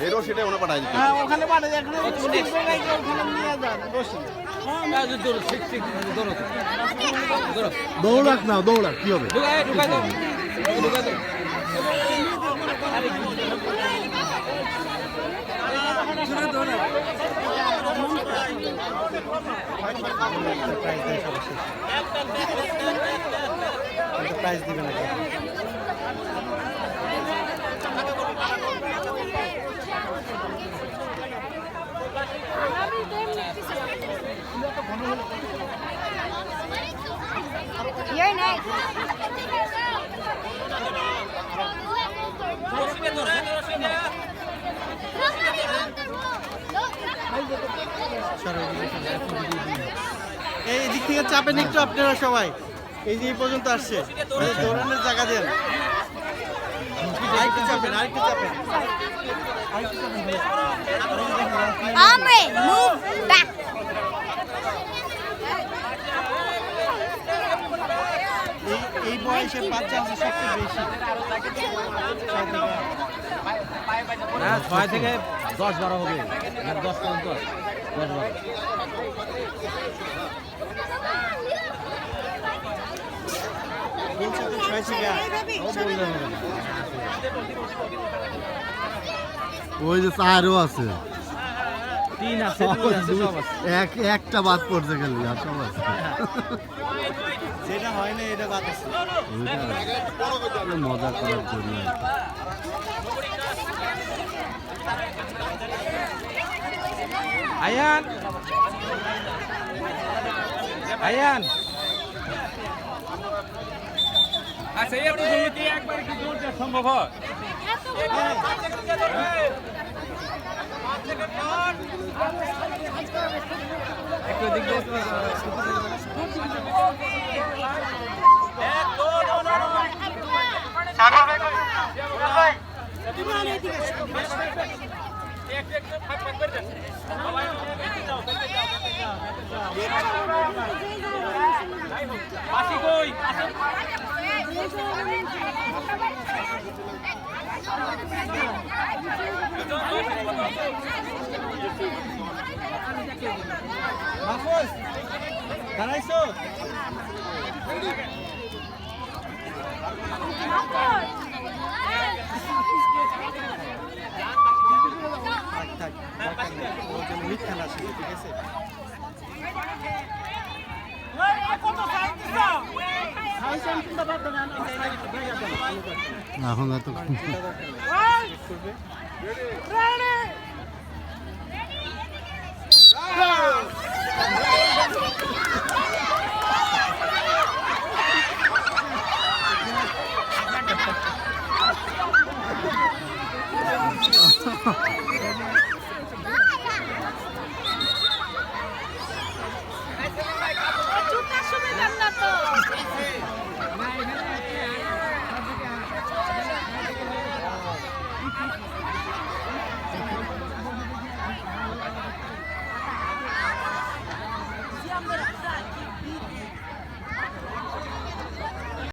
এই রশিটা ওখানে পাঠাই দিতে। হ্যাঁ ওখানে পাঠাই এখানে ওখানে নিয়ে যান রশি। দৌড়াক না দৌড়াক কি হবে? প্রাইস দিবে না You're next. এই দিক থেকে চাপেন একটু আপনারা সবাই। এই যে এই পর্যন্ত আসছে দৌড়ানোর জায়গা দেন। আরেকটু চাপেন আরেকটু চাপেন। Omri, move back. এই বয়সে বাচ্চা আছে সবচেয়ে বেশি। 6 থেকে 10-12 হবে, 10 পর্যন্ত 10-12। ওই যে চারও আছে, 3 আছে, 2 আছে, সব আছে। একটা বাদ পড়তে গেলি আর সব আছে। যেটা হয় না এটা বাদ আছে। মজা করার জন্য আয়ান আয়ান আচ্ছা এত জমিতে একবার কি দৌড় দেওয়া সম্ভব হয়? একটু দিক দিয়ে মাহফুজ দাঁড়াইছো? মিথ্যা না ঠিক আছে। এখন এত